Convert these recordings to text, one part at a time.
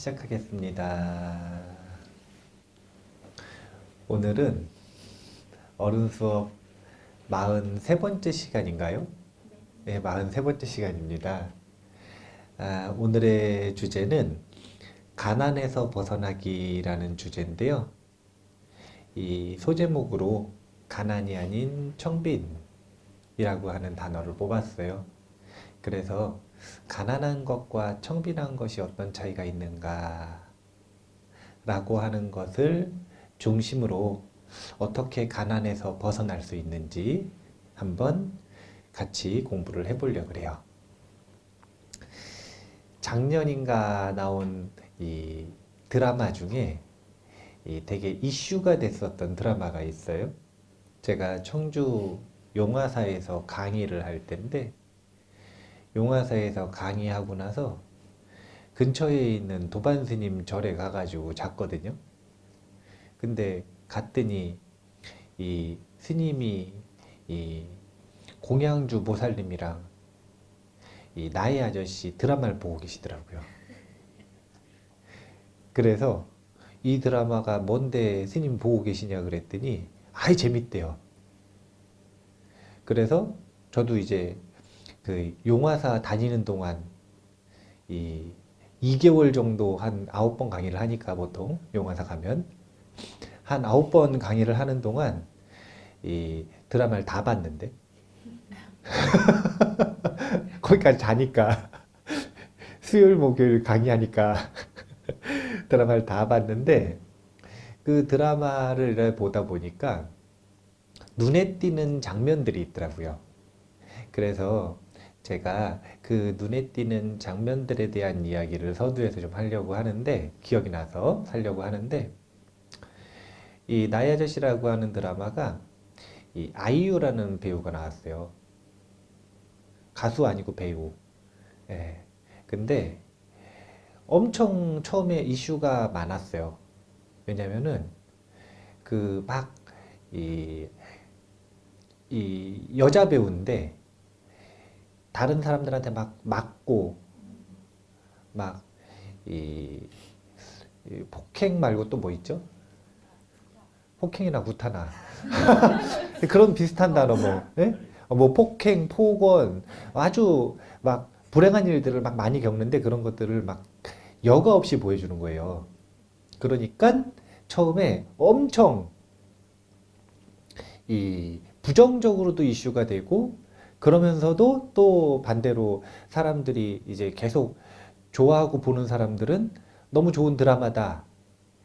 시작하겠습니다. 오늘은 어른 수업 43번째 시간인가요? 네, 43번째 시간입니다. 오늘의 주제는 가난에서 벗어나기라는 주제인데요. 이 소제목으로 가난이 아닌 청빈이라고 하는 단어를 뽑았어요. 그래서 가난한 것과 청빈한 것이 어떤 차이가 있는가 라고 하는 것을 중심으로 어떻게 가난에서 벗어날 수 있는지 한번 같이 공부를 해보려고 해요. 작년인가 나온 이 드라마 중에 되게 이슈가 됐었던 드라마가 있어요. 제가 청주 용화사에서 강의를 할 때인데 용화사에서 강의하고 나서 근처에 있는 도반스님 절에 가가지고 잤거든요. 근데 갔더니 이 스님이 이 공양주 보살님이랑 이 나의 아저씨 드라마를 보고 계시더라고요. 그래서 이 드라마가 뭔데 스님 보고 계시냐 그랬더니 아이 재밌대요. 그래서 저도 이제 그 용화사 다니는 동안 이 2개월 정도 한 9번 강의를 하니까 보통 용화사 가면 한 9번 강의를 하는 동안 이 드라마를 다 봤는데 거기까지 자니까 수요일 목요일 강의하니까 드라마를 다 봤는데 그 드라마를 보다 보니까 눈에 띄는 장면들이 있더라고요. 그래서 제가 그 눈에 띄는 장면들에 대한 이야기를 서두에서 좀 하려고 하는데 기억이 나서 하려고 하는데 이 나의 아저씨라고 하는 드라마가 이 아이유라는 배우가 나왔어요. 가수 아니고 배우. 예. 근데 엄청 처음에 이슈가 많았어요. 왜냐면은 그 막 이 여자 배우인데 다른 사람들한테 막 맞고 막 이 폭행 말고 또 뭐 있죠? 폭행이나 구타나 그런 비슷한 단어 뭐, 예? 뭐 폭행, 폭언 아주 막 불행한 일들을 막 많이 겪는데 그런 것들을 막 여과 없이 보여주는 거예요. 그러니까 처음에 엄청 이 부정적으로도 이슈가 되고 그러면서도 또 반대로 사람들이 이제 계속 좋아하고 보는 사람들은 너무 좋은 드라마다.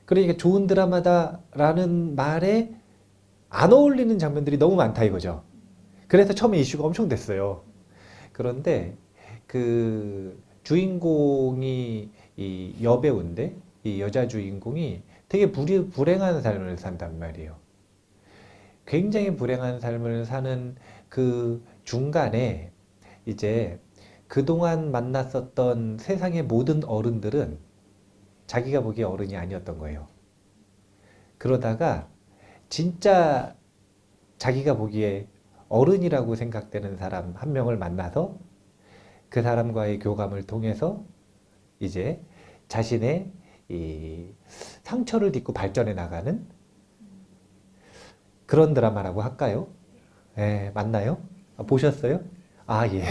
그러니까 좋은 드라마다라는 말에 안 어울리는 장면들이 너무 많다 이거죠. 그래서 처음에 이슈가 엄청 됐어요. 그런데 그 주인공이 이 여배우인데 이 여자 주인공이 되게 불행한 삶을 산단 말이에요. 굉장히 불행한 삶을 사는 그 중간에 이제 그동안 만났었던 세상의 모든 어른들은 자기가 보기에 어른이 아니었던 거예요. 그러다가 진짜 자기가 보기에 어른이라고 생각되는 사람 한 명을 만나서 그 사람과의 교감을 통해서 이제 자신의 이 상처를 딛고 발전해 나가는 그런 드라마라고 할까요? 예, 맞나요? 보셨어요? 아, 예.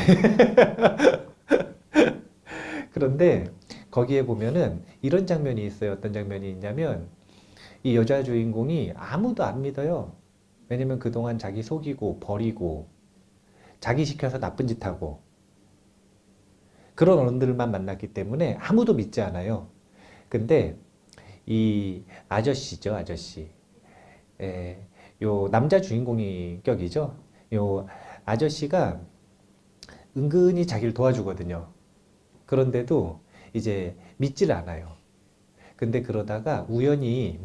그런데 거기에 보면은 이런 장면이 있어요. 어떤 장면이 있냐면 이 여자 주인공이 아무도 안 믿어요. 왜냐면 그동안 자기 속이고 버리고 자기 시켜서 나쁜 짓 하고 그런 어른들만 만났기 때문에 아무도 믿지 않아요. 근데 이 아저씨죠, 아저씨. 요 남자 주인공이 격이죠. 요 아저씨가 은근히 자기를 도와주거든요. 그런데도 이제 믿질 않아요. 근데 그러다가 우연히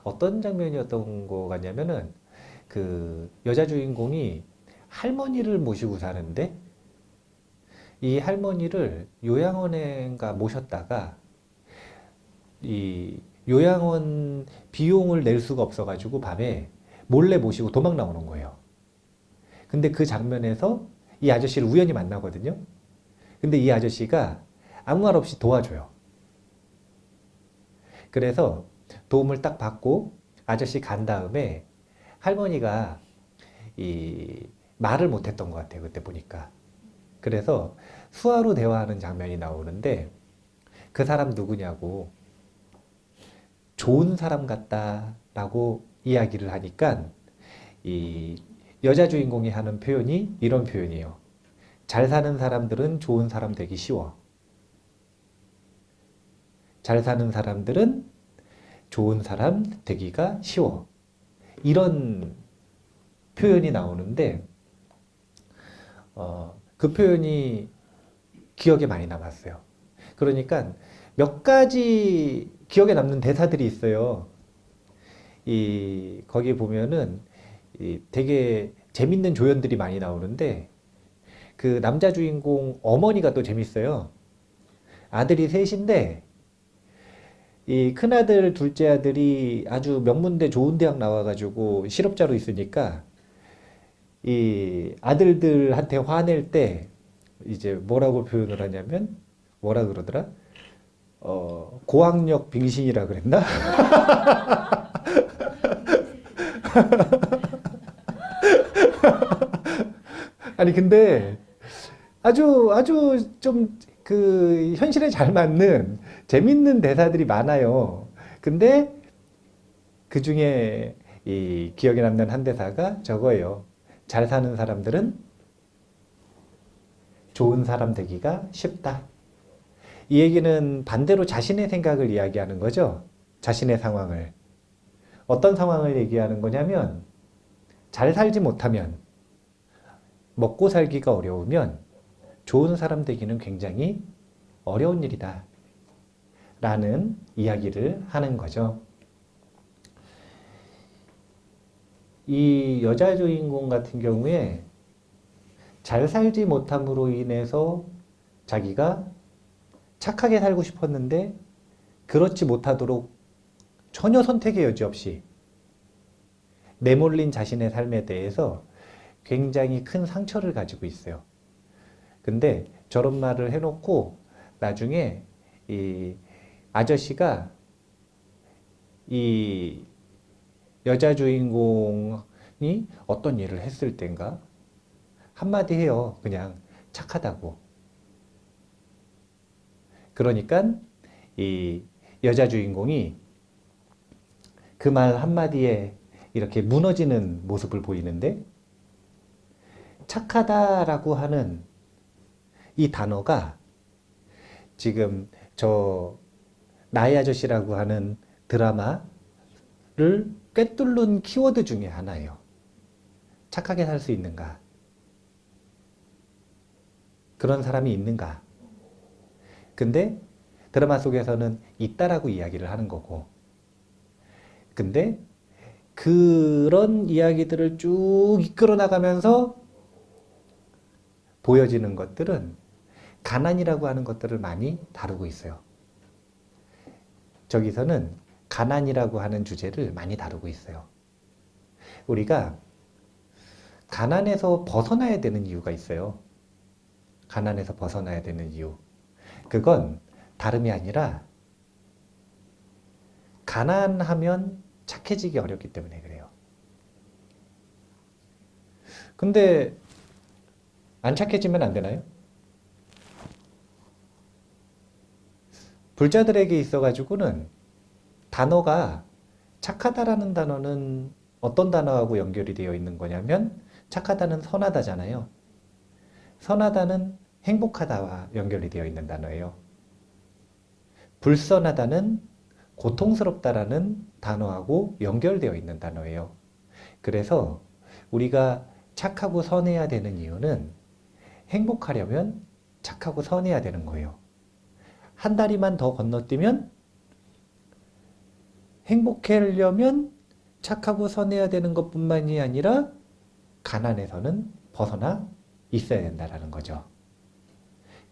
어떤 장면이었던 거 같냐면은 그 여자 주인공이 할머니를 모시고 사는데 이 할머니를 요양원에가 모셨다가 이 요양원 비용을 낼 수가 없어가지고 밤에 몰래 모시고 도망 나오는 거예요. 근데 그 장면에서 이 아저씨를 우연히 만나거든요. 근데 이 아저씨가 아무 말 없이 도와줘요. 그래서 도움을 딱 받고 아저씨 간 다음에 할머니가 이 말을 못했던 것 같아요. 그때 보니까. 그래서 수화로 대화하는 장면이 나오는데 그 사람 누구냐고 좋은 사람 같다라고 이야기를 하니까 이 여자 주인공이 하는 표현이 이런 표현이에요. 잘 사는 사람들은 좋은 사람 되기 쉬워. 잘 사는 사람들은 좋은 사람 되기가 쉬워. 이런 표현이 나오는데 그 표현이 기억에 많이 남았어요. 그러니까 몇 가지 기억에 남는 대사들이 있어요. 거기 보면은 되게 재밌는 조연들이 많이 나오는데 그 남자 주인공 어머니가 또 재밌어요. 아들이 셋인데 이 큰아들, 둘째 아들이 아주 명문대 좋은 대학 나와가지고 실업자로 있으니까 이 아들들한테 화낼 때 이제 뭐라고 표현을 하냐면 뭐라 그러더라? 고학력 빙신이라 그랬나? 아니 근데 아주 좀 그 현실에 잘 맞는 재밌는 대사들이 많아요. 근데 그 중에 이 기억에 남는 한 대사가 저거예요. 잘 사는 사람들은 좋은 사람 되기가 쉽다. 이 얘기는 반대로 자신의 생각을 이야기하는 거죠. 자신의 상황을. 어떤 상황을 얘기하는 거냐면 잘 살지 못하면 먹고 살기가 어려우면 좋은 사람 되기는 굉장히 어려운 일이다. 라는 이야기를 하는 거죠. 이 여자 주인공 같은 경우에 잘 살지 못함으로 인해서 자기가 착하게 살고 싶었는데 그렇지 못하도록 전혀 선택의 여지 없이 내몰린 자신의 삶에 대해서 굉장히 큰 상처를 가지고 있어요. 근데 저런 말을 해놓고 나중에 이 아저씨가 이 여자 주인공이 어떤 일을 했을 땐가 한마디 해요. 그냥 착하다고. 그러니까 이 여자 주인공이 그 말 한마디에 이렇게 무너지는 모습을 보이는데 착하다라고 하는 이 단어가 지금 저 나의 아저씨라고 하는 드라마를 꿰뚫는 키워드 중에 하나예요. 착하게 살 수 있는가? 그런 사람이 있는가? 근데 드라마 속에서는 있다라고 이야기를 하는 거고. 근데 그런 이야기들을 쭉 이끌어 나가면서 보여지는 것들은 가난이라고 하는 것들을 많이 다루고 있어요. 저기서는 가난이라고 하는 주제를 많이 다루고 있어요. 우리가 가난에서 벗어나야 되는 이유가 있어요. 가난에서 벗어나야 되는 이유. 그건 다름이 아니라 가난하면 착해지기 어렵기 때문에 그래요. 근데 안 착해지면 안 되나요? 불자들에게 있어가지고는 단어가 착하다라는 단어는 어떤 단어하고 연결이 되어 있는 거냐면 착하다는 선하다잖아요. 선하다는 행복하다와 연결이 되어 있는 단어예요. 불선하다는 고통스럽다라는 단어하고 연결되어 있는 단어예요. 그래서 우리가 착하고 선해야 되는 이유는 행복하려면 착하고 선해야 되는 거예요. 한 다리만 더 건너뛰면 행복하려면 착하고 선해야 되는 것뿐만이 아니라 가난에서는 벗어나 있어야 된다는 거죠.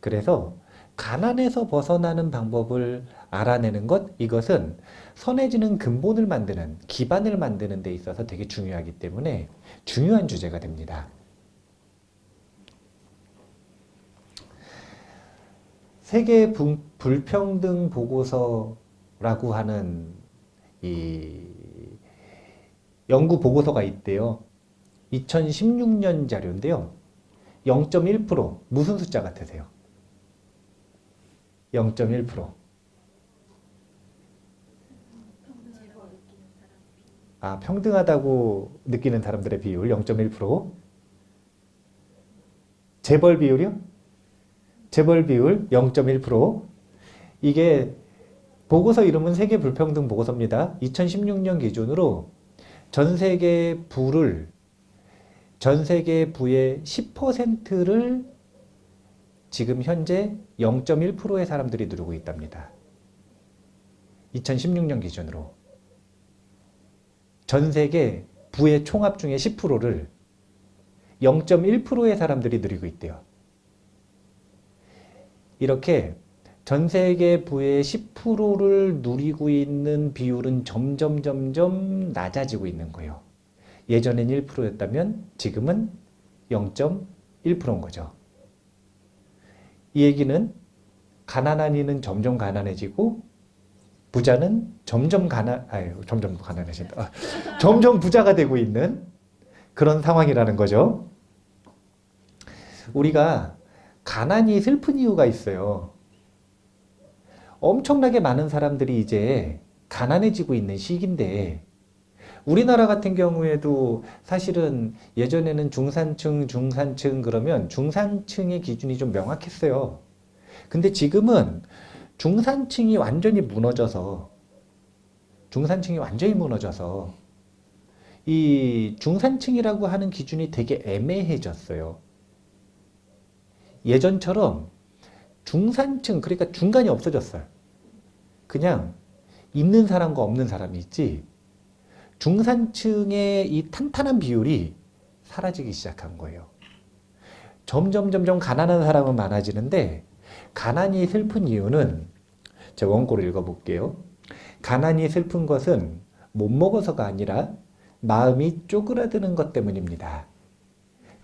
그래서 가난에서 벗어나는 방법을 알아내는 것, 이것은 선해지는 근본을 만드는, 기반을 만드는 데 있어서 되게 중요하기 때문에 중요한 주제가 됩니다. 세계 불평등 보고서를 라고 하는 이 연구 보고서가 있대요. 2016년 자료인데요. 0.1% 무슨 숫자 같으세요? 0.1%. 아, 평등하다고 느끼는 사람들의 비율 0.1%. 재벌 비율이요? 재벌 비율 0.1%. 이게 보고서 이름은 세계 불평등 보고서입니다. 2016년 기준으로 전 세계 부의 10%를 지금 현재 0.1%의 사람들이 누리고 있답니다. 2016년 기준으로. 전 세계 부의 총합 중에 10%를 0.1%의 사람들이 누리고 있대요. 이렇게 전 세계 부의 10%를 누리고 있는 비율은 점점 낮아지고 있는 거예요. 예전엔 1%였다면 지금은 0.1%인 거죠. 이 얘기는 가난한 이는 점점 가난해지고 부자는 점점 가난해진다. 점점 부자가 되고 있는 그런 상황이라는 거죠. 우리가 가난이 슬픈 이유가 있어요. 엄청나게 많은 사람들이 이제 가난해지고 있는 시기인데 우리나라 같은 경우에도 사실은 예전에는 중산층 그러면 중산층의 기준이 좀 명확했어요. 근데 지금은 중산층이 완전히 무너져서 이 중산층이라고 하는 기준이 되게 애매해졌어요. 예전처럼 중산층, 그러니까 중간이 없어졌어요. 그냥 있는 사람과 없는 사람이 있지 중산층의 이 탄탄한 비율이 사라지기 시작한 거예요. 점점 가난한 사람은 많아지는데 가난이 슬픈 이유는 제가 원고를 읽어볼게요. 가난이 슬픈 것은 못 먹어서가 아니라 마음이 쪼그라드는 것 때문입니다.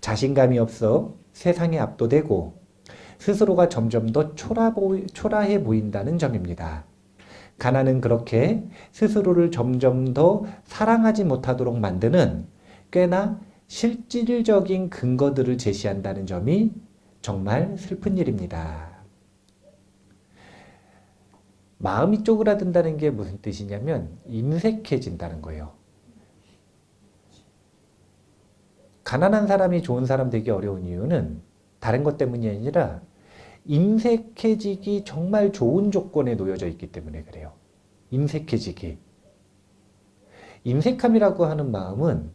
자신감이 없어 세상에 압도되고 스스로가 점점 더 초라해 보인다는 점입니다. 가난은 그렇게 스스로를 점점 더 사랑하지 못하도록 만드는 꽤나 실질적인 근거들을 제시한다는 점이 정말 슬픈 일입니다. 마음이 쪼그라든다는 게 무슨 뜻이냐면 인색해진다는 거예요. 가난한 사람이 좋은 사람 되기 어려운 이유는 다른 것 때문이 아니라 인색해지기 정말 좋은 조건에 놓여져 있기 때문에 그래요. 인색해지기. 인색함이라고 하는 마음은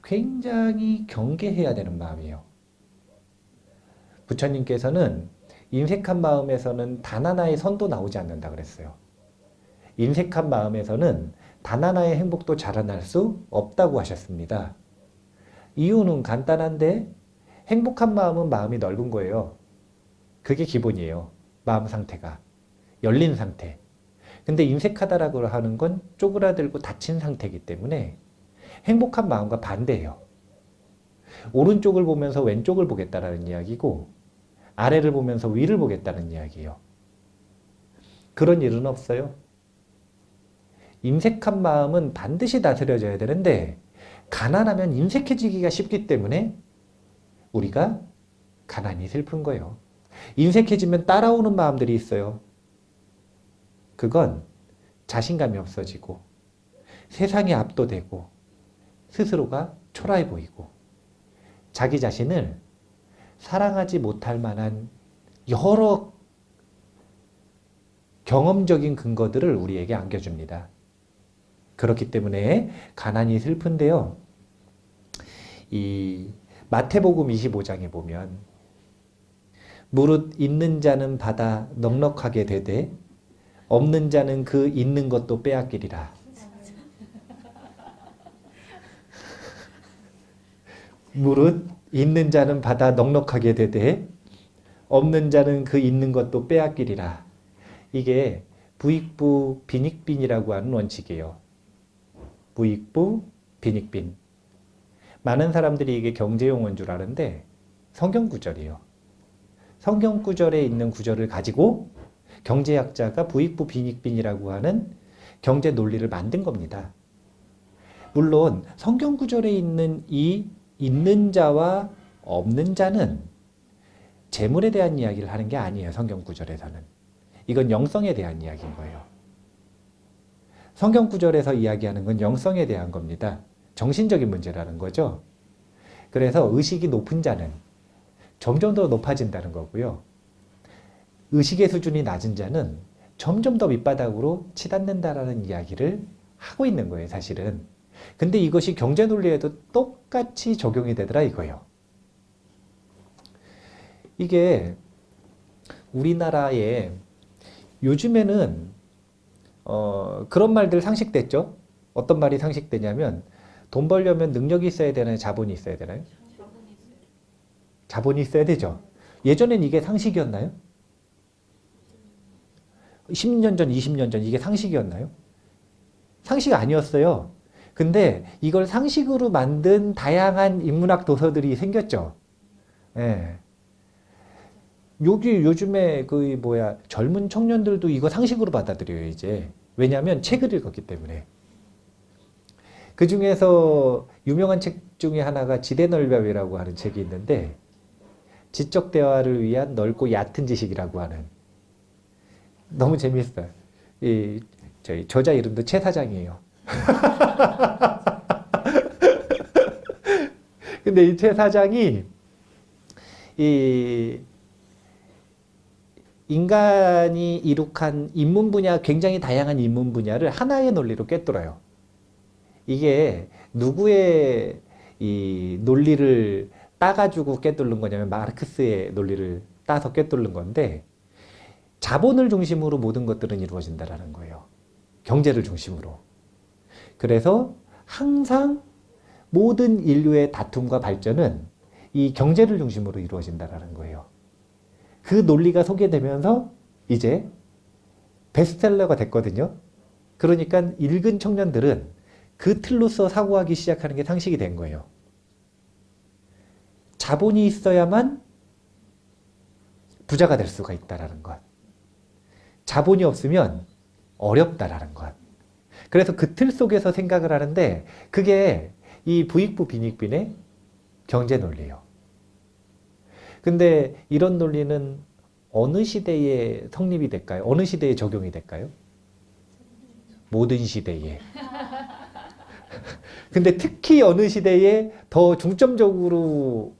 굉장히 경계해야 되는 마음이에요. 부처님께서는 인색한 마음에서는 단 하나의 선도 나오지 않는다 그랬어요. 인색한 마음에서는 단 하나의 행복도 자라날 수 없다고 하셨습니다. 이유는 간단한데 행복한 마음은 마음이 넓은 거예요. 그게 기본이에요. 마음 상태가. 열린 상태. 근데 인색하다라고 하는 건 쪼그라들고 닫힌 상태이기 때문에 행복한 마음과 반대예요. 오른쪽을 보면서 왼쪽을 보겠다라는 이야기고 아래를 보면서 위를 보겠다는 이야기예요. 그런 일은 없어요. 인색한 마음은 반드시 다스려져야 되는데 가난하면 인색해지기가 쉽기 때문에 우리가 가난이 슬픈 거예요. 인색해지면 따라오는 마음들이 있어요. 그건 자신감이 없어지고 세상에 압도되고 스스로가 초라해 보이고 자기 자신을 사랑하지 못할 만한 여러 경험적인 근거들을 우리에게 안겨줍니다. 그렇기 때문에 가난이 슬픈데요. 이 마태복음 25장에 보면 무릇 있는 자는 받아 넉넉하게 되되 없는 자는 그 있는 것도 빼앗기리라. 무릇 있는 자는 받아 넉넉하게 되되 없는 자는 그 있는 것도 빼앗기리라. 이게 부익부 빈익빈이라고 하는 원칙이에요. 부익부 빈익빈. 많은 사람들이 이게 경제용어인 줄 아는데 성경 구절이에요. 성경 구절에 있는 구절을 가지고 경제학자가 부익부 빈익빈이라고 하는 경제 논리를 만든 겁니다. 물론 성경 구절에 있는 이 있는 자와 없는 자는 재물에 대한 이야기를 하는 게 아니에요. 성경 구절에서는. 이건 영성에 대한 이야기인 거예요. 성경 구절에서 이야기하는 건 영성에 대한 겁니다. 정신적인 문제라는 거죠. 그래서 의식이 높은 자는 점점 더 높아진다는 거고요. 의식의 수준이 낮은 자는 점점 더 밑바닥으로 치닫는다라는 이야기를 하고 있는 거예요, 사실은. 근데 이것이 경제 논리에도 똑같이 적용이 되더라 이거예요. 이게 우리나라에 요즘에는 그런 말들 상식됐죠? 어떤 말이 상식되냐면 돈 벌려면 능력이 있어야 되나요? 자본이 있어야 되나요? 자본이 있어야 되죠. 예전엔 이게 상식이었나요? 10년 전, 20년 전 이게 상식이었나요? 상식 아니었어요. 근데 이걸 상식으로 만든 다양한 인문학 도서들이 생겼죠. 예. 여기 요즘에 젊은 청년들도 이거 상식으로 받아들여요, 이제. 왜냐하면 책을 읽었기 때문에. 그 중에서 유명한 책 중에 하나가 지대넓이라고 하는 책이 있는데, 지적 대화를 위한 넓고 얕은 지식이라고 하는. 너무 재미있어요. 저희 저자 이름도 최 사장이에요. 근데 이 최 사장이 이 인간이 이룩한 인문 분야, 굉장히 다양한 인문 분야를 하나의 논리로 꿰뚫어요. 이게 누구의 이 논리를 따가지고 꿰뚫는 거냐면 마르크스의 논리를 따서 꿰뚫는 건데, 자본을 중심으로 모든 것들은 이루어진다라는 거예요. 경제를 중심으로. 그래서 항상 모든 인류의 다툼과 발전은 이 경제를 중심으로 이루어진다라는 거예요. 그 논리가 소개되면서 이제 베스트셀러가 됐거든요. 그러니까 읽은 청년들은 그 틀로서 사고하기 시작하는 게 상식이 된 거예요. 자본이 있어야만 부자가 될 수가 있다라는 것. 자본이 없으면 어렵다라는 것. 그래서 그 틀 속에서 생각을 하는데 그게 이 부익부 빈익빈의 경제 논리예요. 근데 이런 논리는 어느 시대에 성립이 될까요? 어느 시대에 적용이 될까요? 모든 시대에. 근데 특히 어느 시대에 더 중점적으로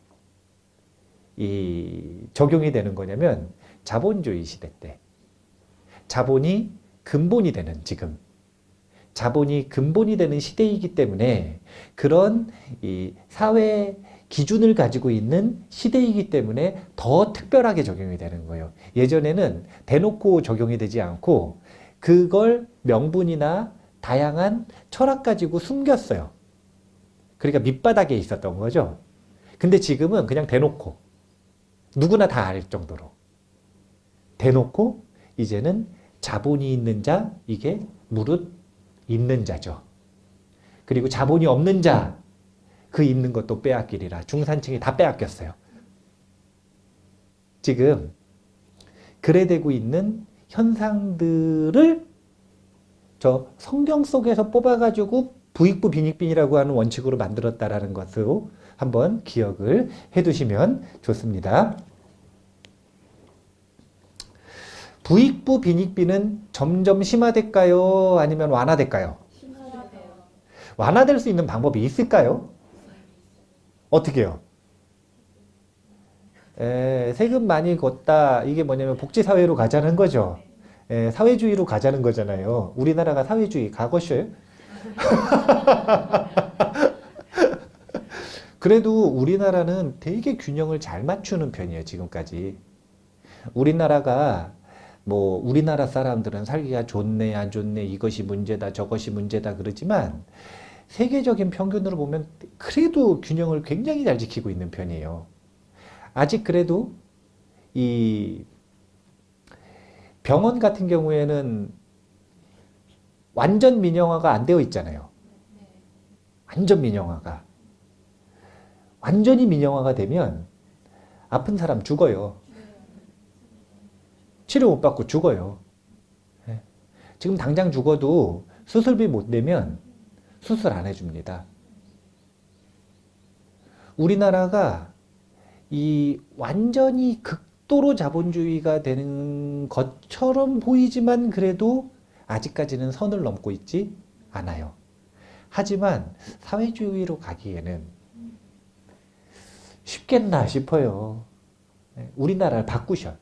적용이 되는 거냐면 자본주의 시대 때. 자본이 근본이 되는 지금. 자본이 근본이 되는 시대이기 때문에 그런 이 사회 기준을 가지고 있는 시대이기 때문에 더 특별하게 적용이 되는 거예요. 예전에는 대놓고 적용이 되지 않고 그걸 명분이나 다양한 철학 가지고 숨겼어요. 그러니까 밑바닥에 있었던 거죠. 근데 지금은 그냥 대놓고 누구나 다 알 정도로 대놓고 이제는 자본이 있는 자, 이게 무릇 있는 자죠. 그리고 자본이 없는 자, 그 있는 것도 빼앗기리라. 중산층이 다 빼앗겼어요. 지금 그래 되고 있는 현상들을 저 성경 속에서 뽑아가지고 부익부 빈익빈이라고 하는 원칙으로 만들었다라는 것으로 한번 기억을 해두시면 좋습니다. 부익부 빈익빈은 점점 심화될까요? 아니면 완화될까요? 심화돼요. 완화될 수 있는 방법이 있을까요? 어떻게 해요? 세금 많이 걷다. 이게 뭐냐면 복지사회로 가자는 거죠. 사회주의로 가자는 거잖아요. 우리나라가 사회주의 가것이에요? 그래도 우리나라는 되게 균형을 잘 맞추는 편이에요, 지금까지. 우리나라가 우리나라 사람들은 살기가 좋네, 안 좋네, 이것이 문제다, 저것이 문제다 그러지만 세계적인 평균으로 보면 그래도 균형을 굉장히 잘 지키고 있는 편이에요. 아직 그래도 이 병원 같은 경우에는 완전 민영화가 안 되어 있잖아요. 완전 민영화가. 완전히 민영화가 되면 아픈 사람 죽어요. 치료 못 받고 죽어요. 예. 지금 당장 죽어도 수술비 못 내면 수술 안 해줍니다. 우리나라가 이 완전히 극도로 자본주의가 되는 것처럼 보이지만 그래도 아직까지는 선을 넘고 있지 않아요. 하지만 사회주의로 가기에는 쉽겠나 싶어요. 우리나라를 바꾸셔.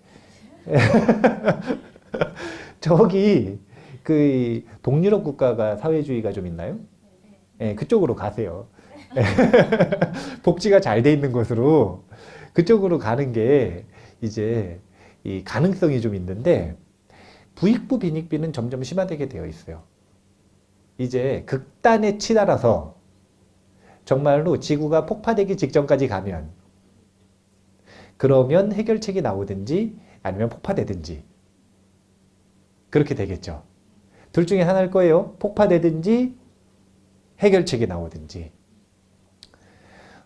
저기 그 동유럽 국가가 사회주의가 좀 있나요? 네, 그쪽으로 가세요. 복지가 잘 돼 있는 곳으로 그쪽으로 가는 게 이제 이 가능성이 좀 있는데 부익부 빈익빈은 점점 심화되게 되어 있어요. 이제 극단에 치달아서 정말로 지구가 폭파되기 직전까지 가면 그러면 해결책이 나오든지 아니면 폭파되든지 그렇게 되겠죠. 둘 중에 하나일 거예요. 폭파되든지 해결책이 나오든지.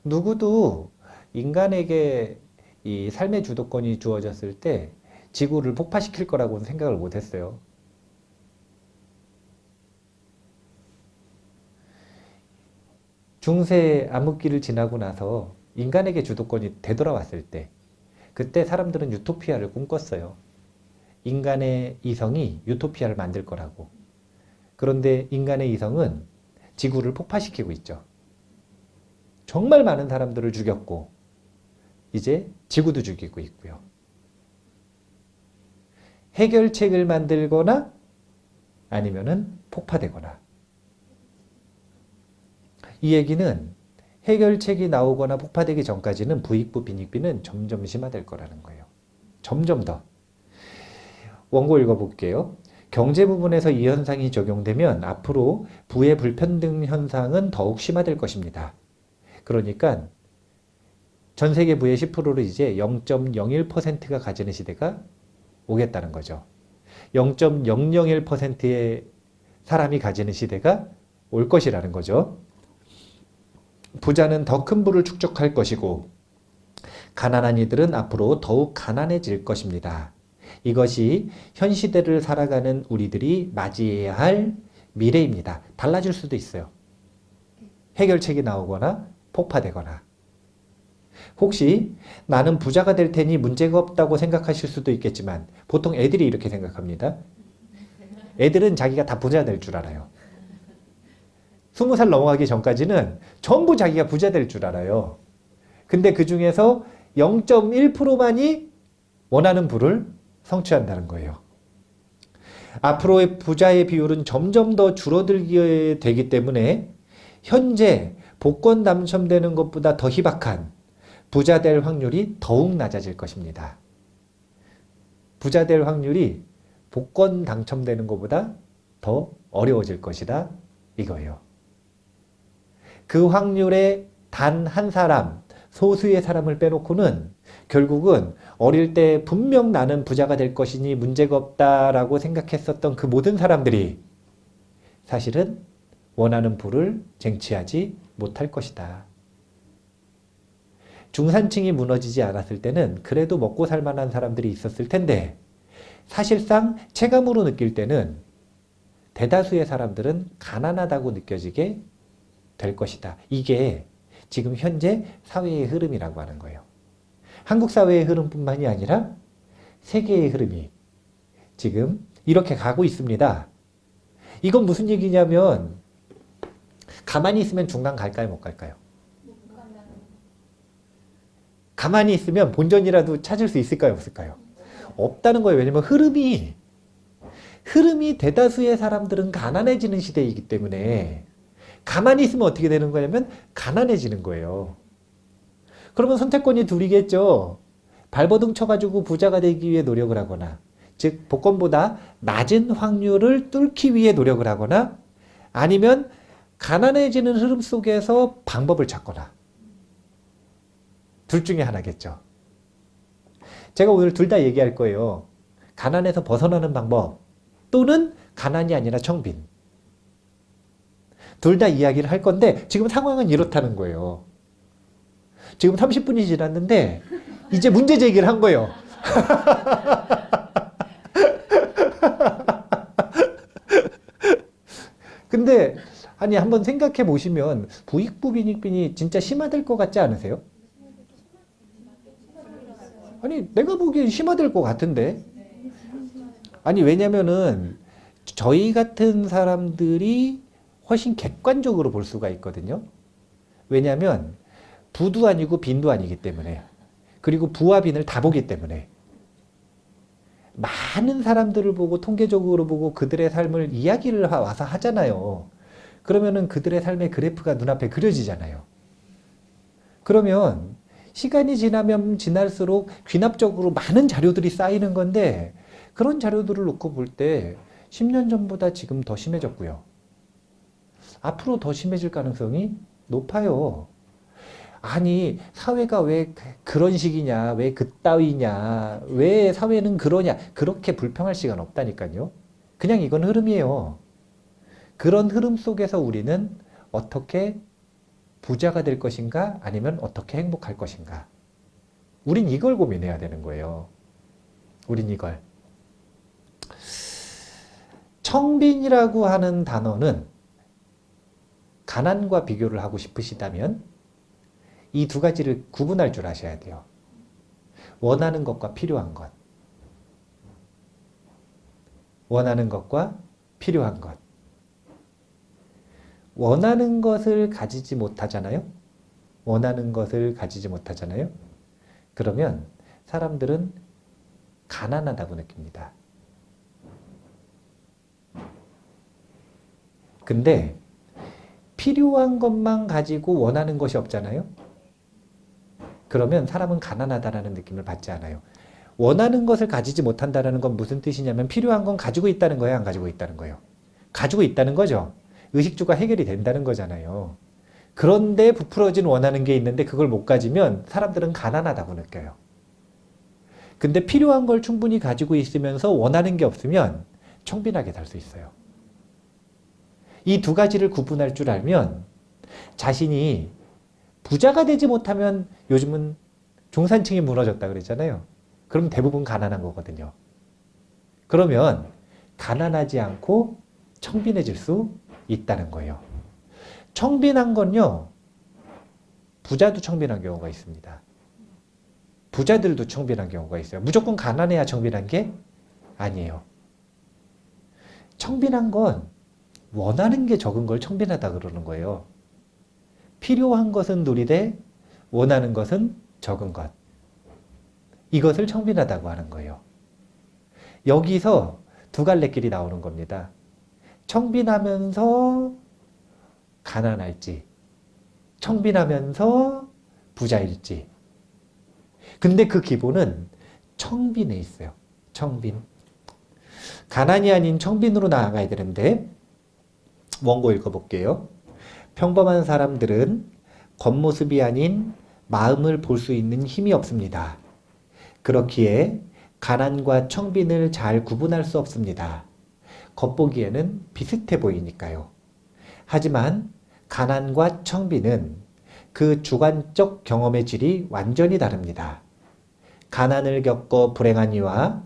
누구도 인간에게 이 삶의 주도권이 주어졌을 때 지구를 폭파시킬 거라고는 생각을 못 했어요. 중세 암흑기를 지나고 나서 인간에게 주도권이 되돌아왔을 때 그때 사람들은 유토피아를 꿈꿨어요. 인간의 이성이 유토피아를 만들 거라고. 그런데 인간의 이성은 지구를 폭파시키고 있죠. 정말 많은 사람들을 죽였고 이제 지구도 죽이고 있고요. 해결책을 만들거나 아니면은 폭파되거나. 이 얘기는 해결책이 나오거나 폭파되기 전까지는 부익부 빈익빈은 점점 심화될 거라는 거예요. 점점 더. 원고 읽어볼게요. 경제 부분에서 이 현상이 적용되면 앞으로 부의 불평등 현상은 더욱 심화될 것입니다. 그러니까 전 세계 부의 10%를 이제 0.01%가 가지는 시대가 오겠다는 거죠. 0.001%의 사람이 가지는 시대가 올 것이라는 거죠. 부자는 더 큰 부를 축적할 것이고 가난한 이들은 앞으로 더욱 가난해질 것입니다. 이것이 현 시대를 살아가는 우리들이 맞이해야 할 미래입니다. 달라질 수도 있어요. 해결책이 나오거나 폭파되거나. 혹시 나는 부자가 될 테니 문제가 없다고 생각하실 수도 있겠지만 보통 애들이 이렇게 생각합니다. 애들은 자기가 다 부자 될 줄 알아요. 20살 넘어가기 전까지는 전부 자기가 부자 될 줄 알아요. 근데 그 중에서 0.1%만이 원하는 부를 성취한다는 거예요. 앞으로의 부자의 비율은 점점 더 줄어들게 되기 때문에 현재 복권 당첨되는 것보다 더 희박한 부자 될 확률이 더욱 낮아질 것입니다. 부자 될 확률이 복권 당첨되는 것보다 더 어려워질 것이다. 이거예요. 그 확률에 단 한 사람, 소수의 사람을 빼놓고는 결국은 어릴 때 분명 나는 부자가 될 것이니 문제가 없다라고 생각했었던 그 모든 사람들이 사실은 원하는 부를 쟁취하지 못할 것이다. 중산층이 무너지지 않았을 때는 그래도 먹고 살 만한 사람들이 있었을 텐데 사실상 체감으로 느낄 때는 대다수의 사람들은 가난하다고 느껴지게 될 것이다. 이게 지금 현재 사회의 흐름이라고 하는 거예요. 한국 사회의 흐름뿐만이 아니라 세계의 흐름이 지금 이렇게 가고 있습니다. 이건 무슨 얘기냐면 가만히 있으면 중간 갈까요? 못 갈까요? 가만히 있으면 본전이라도 찾을 수 있을까요? 없을까요? 없다는 거예요. 왜냐면 흐름이 대다수의 사람들은 가난해지는 시대이기 때문에 가만히 있으면 어떻게 되는 거냐면 가난해지는 거예요. 그러면 선택권이 둘이겠죠. 발버둥 쳐가지고 부자가 되기 위해 노력을 하거나 즉 복권보다 낮은 확률을 뚫기 위해 노력을 하거나 아니면 가난해지는 흐름 속에서 방법을 찾거나 둘 중에 하나겠죠. 제가 오늘 둘 다 얘기할 거예요. 가난에서 벗어나는 방법 또는 가난이 아니라 청빈. 둘 다 이야기를 할 건데 지금 상황은 이렇다는 거예요. 지금 30분이 지났는데 이제 문제 제기를 한 거예요. 아니, 한번 생각해 보시면 부익부 빈익빈이 진짜 심화될 것 같지 않으세요? 아니, 내가 보기엔 심화될 것 같은데. 아니, 왜냐면은 저희 같은 사람들이 훨씬 객관적으로 볼 수가 있거든요. 왜냐면 부도 아니고 빈도 아니기 때문에. 그리고 부와 빈을 다 보기 때문에. 많은 사람들을 보고 통계적으로 보고 그들의 삶을 이야기를 와서 하잖아요. 그러면은 그들의 삶의 그래프가 눈앞에 그려지잖아요. 그러면 시간이 지나면 지날수록 귀납적으로 많은 자료들이 쌓이는 건데 그런 자료들을 놓고 볼 때 10년 전보다 지금 더 심해졌고요. 앞으로 더 심해질 가능성이 높아요. 아니, 사회가 왜 그런 식이냐, 왜 그따위냐, 왜 사회는 그러냐, 그렇게 불평할 시간 없다니까요. 그냥 이건 흐름이에요. 그런 흐름 속에서 우리는 어떻게 부자가 될 것인가, 아니면 어떻게 행복할 것인가. 우린 이걸 고민해야 되는 거예요. 우린 이걸. 청빈이라고 하는 단어는 가난과 비교를 하고 싶으시다면 이 두 가지를 구분할 줄 아셔야 돼요. 원하는 것과 필요한 것. 원하는 것과 필요한 것. 원하는 것을 가지지 못하잖아요? 원하는 것을 가지지 못하잖아요? 그러면 사람들은 가난하다고 느낍니다. 근데 필요한 것만 가지고 원하는 것이 없잖아요? 그러면 사람은 가난하다라는 느낌을 받지 않아요. 원하는 것을 가지지 못한다는 건 무슨 뜻이냐면 필요한 건 가지고 있다는 거예요, 안 가지고 있다는 거예요? 가지고 있다는 거죠. 의식주가 해결이 된다는 거잖아요. 그런데 부풀어진 원하는 게 있는데 그걸 못 가지면 사람들은 가난하다고 느껴요. 근데 필요한 걸 충분히 가지고 있으면서 원하는 게 없으면 청빈하게 살 수 있어요. 이 두 가지를 구분할 줄 알면 자신이 부자가 되지 못하면 요즘은 중산층이 무너졌다 그랬잖아요. 그럼 대부분 가난한 거거든요. 그러면 가난하지 않고 청빈해질 수 있다는 거예요. 청빈한 건요, 부자도 청빈한 경우가 있습니다. 부자들도 청빈한 경우가 있어요. 무조건 가난해야 청빈한 게 아니에요. 청빈한 건 원하는 게 적은 걸 청빈하다 그러는 거예요. 필요한 것은 누리되 원하는 것은 적은 것. 이것을 청빈하다고 하는 거예요. 여기서 두 갈래 길이 나오는 겁니다. 청빈하면서 가난할지, 청빈하면서 부자일지. 근데 그 기본은 청빈에 있어요. 청빈. 가난이 아닌 청빈으로 나아가야 되는데 원고 읽어볼게요. 평범한 사람들은 겉모습이 아닌 마음을 볼 수 있는 힘이 없습니다. 그렇기에 가난과 청빈을 잘 구분할 수 없습니다. 겉보기에는 비슷해 보이니까요. 하지만 가난과 청빈은 그 주관적 경험의 질이 완전히 다릅니다. 가난을 겪어 불행한 이와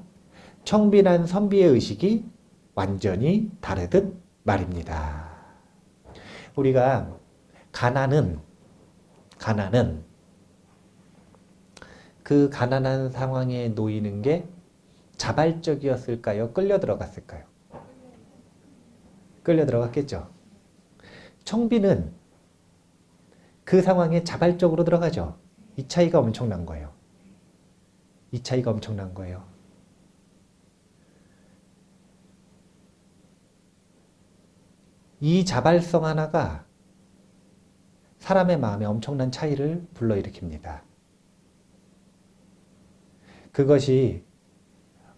청빈한 선비의 의식이 완전히 다르듯 말입니다. 우리가 가난은 그 가난한 상황에 놓이는 게 자발적이었을까요? 끌려 들어갔을까요? 끌려 들어갔겠죠. 청빈은 그 상황에 자발적으로 들어가죠. 이 차이가 엄청난 거예요. 이 차이가 엄청난 거예요. 이 자발성 하나가 사람의 마음에 엄청난 차이를 불러일으킵니다. 그것이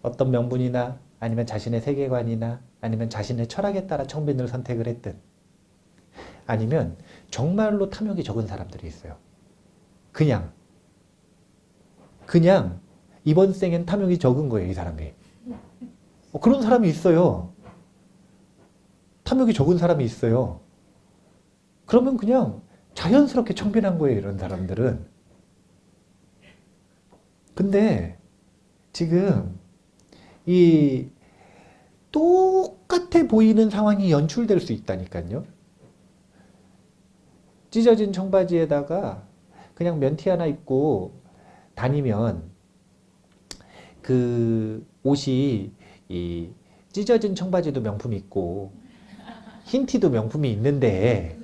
어떤 명분이나 아니면 자신의 세계관이나 아니면 자신의 철학에 따라 청빈을 선택을 했든 아니면 정말로 탐욕이 적은 사람들이 있어요. 그냥 이번 생엔 탐욕이 적은 거예요, 이 사람이. 그런 사람이 있어요. 탐욕이 적은 사람이 있어요. 그러면 그냥 자연스럽게 청빈한 거예요, 이런 사람들은. 근데 지금 이 똑같아 보이는 상황이 연출될 수 있다니까요. 찢어진 청바지에다가 그냥 면티 하나 입고 다니면 그 옷이 이 찢어진 청바지도 명품이 있고 흰 티도 명품이 있는데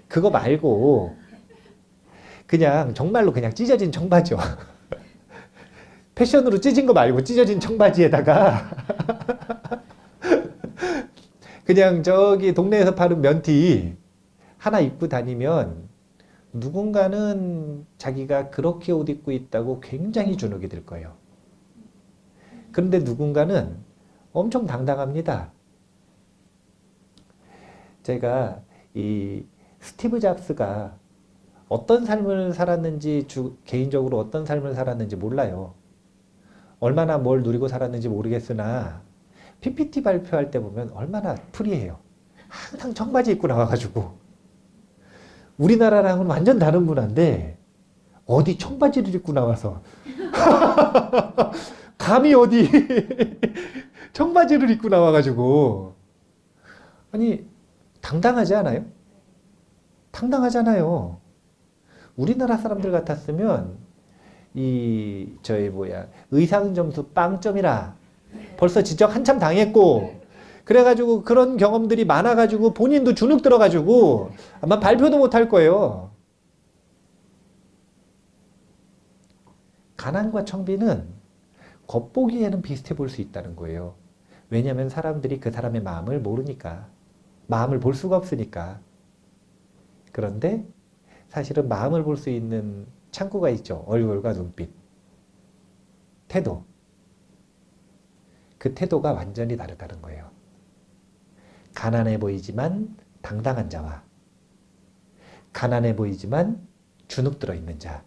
그거 말고 그냥 정말로 그냥 찢어진 청바지요. 패션으로 찢은 거 말고 찢어진 청바지에다가 그냥 저기 동네에서 파는 면티 하나 입고 다니면 누군가는 자기가 그렇게 옷 입고 있다고 굉장히 주눅이 들 거예요. 그런데 누군가는 엄청 당당합니다. 제가 이 스티브 잡스가 어떤 삶을 살았는지 개인적으로 어떤 삶을 살았는지 몰라요. 얼마나 뭘 누리고 살았는지 모르겠으나 PPT 발표할 때 보면 얼마나 프리해요. 항상 청바지 입고 나와가지고 우리나라랑은 완전 다른 문화인데 어디 청바지를 입고 나와서 감히 어디 청바지를 입고 나와가지고 아니 당당하지 않아요? 당당하잖아요. 우리나라 사람들 같았으면 의상 점수 빵점이라 벌써 지적 한참 당했고 그래가지고 그런 경험들이 많아가지고 본인도 주눅 들어가지고 아마 발표도 못 할 거예요. 가난과 청비는 겉보기에는 비슷해 볼 수 있다는 거예요. 왜냐하면 사람들이 그 사람의 마음을 모르니까. 마음을 볼 수가 없으니까. 그런데 사실은 마음을 볼 수 있는 창구가 있죠. 얼굴과 눈빛. 태도. 그 태도가 완전히 다르다는 거예요. 가난해 보이지만 당당한 자와 가난해 보이지만 주눅 들어 있는 자.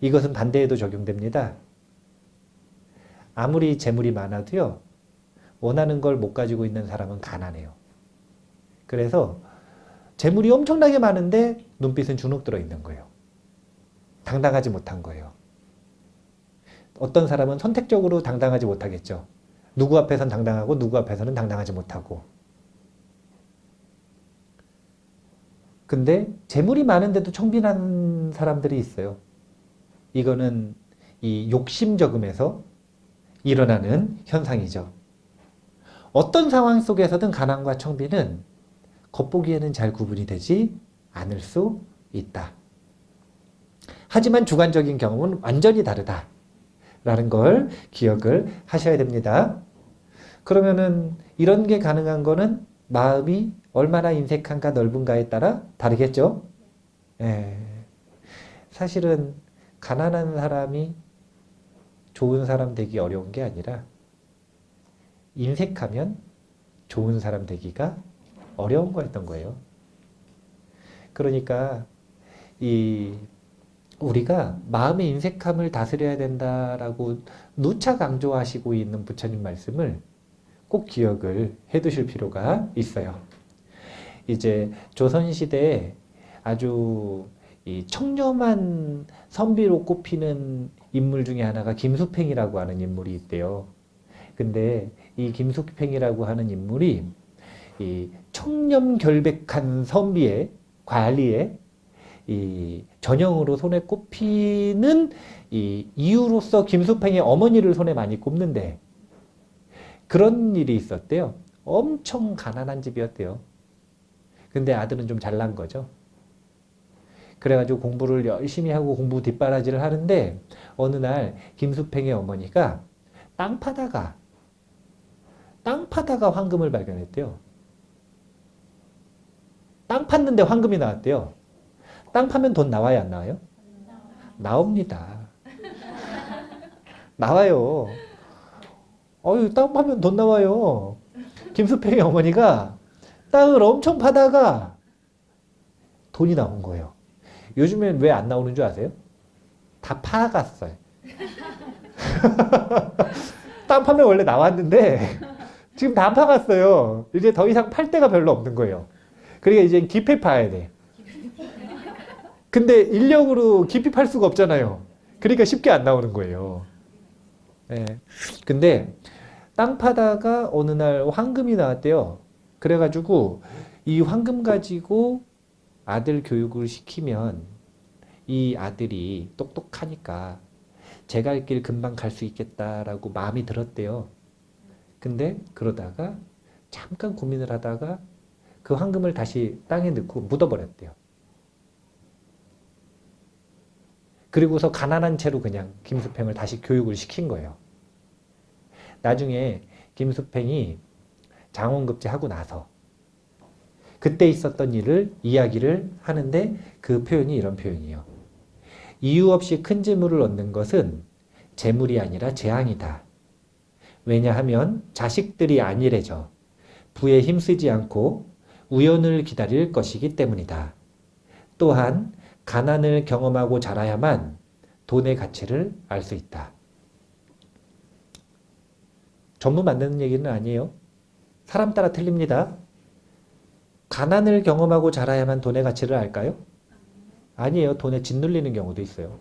이것은 반대에도 적용됩니다. 아무리 재물이 많아도요. 원하는 걸 못 가지고 있는 사람은 가난해요. 그래서 재물이 엄청나게 많은데 눈빛은 주눅 들어 있는 거예요. 당당하지 못한 거예요. 어떤 사람은 선택적으로 당당하지 못하겠죠. 누구 앞에서는 당당하고 누구 앞에서는 당당하지 못하고. 근데 재물이 많은데도 청빈한 사람들이 있어요. 이거는 이 욕심저금에서 일어나는 현상이죠. 어떤 상황 속에서든 가난과 청비는 겉보기에는 잘 구분이 되지 않을 수 있다. 하지만 주관적인 경험은 완전히 다르다라는 걸 기억을 하셔야 됩니다. 그러면은 이런 게 가능한 거는 마음이 얼마나 인색한가 넓은가에 따라 다르겠죠? 사실은 가난한 사람이 좋은 사람 되기 어려운 게 아니라 인색하면 좋은 사람 되기가 어려운 거였던 거예요. 그러니까 우리가 마음의 인색함을 다스려야 된다라고 누차 강조하시고 있는 부처님 말씀을 꼭 기억을 해 두실 필요가 있어요. 이제 조선시대에 아주 청렴한 선비로 꼽히는 인물 중에 하나가 김수팽이라고 하는 인물이 있대요. 근데 이 김수팽이라고 하는 인물이 이 청렴결백한 선비의 관리에 이 전형으로 손에 꼽히는 이 이유로서 김수팽의 어머니를 손에 많이 꼽는데 그런 일이 있었대요. 엄청 가난한 집이었대요. 근데 아들은 좀 잘난 거죠. 그래가지고 공부를 열심히 하고 공부 뒷바라지를 하는데 어느 날 김수팽의 어머니가 땅 파다가 황금을 발견했대요. 땅 팠는데 황금이 나왔대요. 땅 파면 돈 나와요, 안 나와요? 나옵니다. 나와요. 땅 파면 돈 나와요. 김수팽의 어머니가 땅을 엄청 파다가 돈이 나온 거예요. 요즘엔 왜 안 나오는 줄 아세요? 다 파갔어요. 땅 파면 원래 나왔는데 지금 다 파갔어요. 이제 더 이상 팔 데가 별로 없는 거예요. 그러니까 이제 깊이 파야 돼. 근데 인력으로 깊이 팔 수가 없잖아요. 그러니까 쉽게 안 나오는 거예요. 근데 땅 파다가 어느 날 황금이 나왔대요. 그래가지고 이 황금 가지고 아들 교육을 시키면 이 아들이 똑똑하니까 제 갈 길 금방 갈 수 있겠다라고 마음이 들었대요. 근데 그러다가 잠깐 고민을 하다가 그 황금을 다시 땅에 넣고 묻어버렸대요. 그리고서 가난한 채로 그냥 김수팽을 다시 교육을 시킨 거예요. 나중에 김수팽이 장원급제하고 나서 그때 있었던 일을 이야기를 하는데 그 표현이 이런 표현이에요. 이유 없이 큰 재물을 얻는 것은 재물이 아니라 재앙이다. 왜냐하면 자식들이 안일해져 부에 힘쓰지 않고 우연을 기다릴 것이기 때문이다. 또한 가난을 경험하고 자라야만 돈의 가치를 알 수 있다. 전부 맞는 얘기는 아니에요. 사람 따라 틀립니다. 가난을 경험하고 자라야만 돈의 가치를 알까요? 아니에요. 돈에 짓눌리는 경우도 있어요.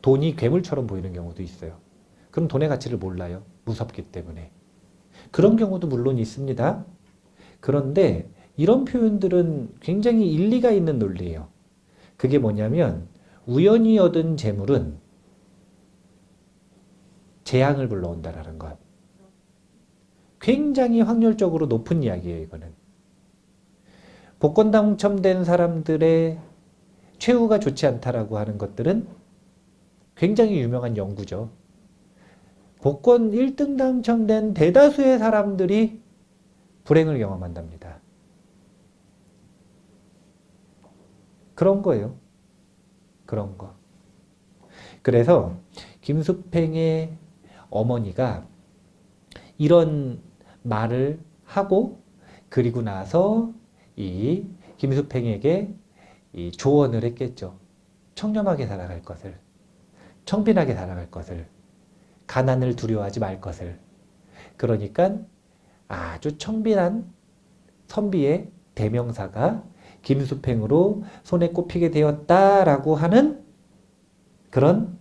돈이 괴물처럼 보이는 경우도 있어요. 그럼 돈의 가치를 몰라요. 무섭기 때문에. 그런 경우도 물론 있습니다. 그런데 이런 표현들은 굉장히 일리가 있는 논리예요. 그게 뭐냐면 우연히 얻은 재물은 재앙을 불러온다라는 것. 굉장히 확률적으로 높은 이야기예요. 이거는. 복권 당첨된 사람들의 최후가 좋지 않다라고 하는 것들은 굉장히 유명한 연구죠. 복권 1등 당첨된 대다수의 사람들이 불행을 경험한답니다. 그런 거예요. 그런 거. 그래서 김수팽의 어머니가 이런 말을 하고 그리고 나서 이 김수팽에게 이 조언을 했겠죠. 청렴하게 살아갈 것을, 청빈하게 살아갈 것을, 가난을 두려워하지 말 것을. 그러니까 아주 청빈한 선비의 대명사가 김수팽으로 손에 꼽히게 되었다라고 하는 그런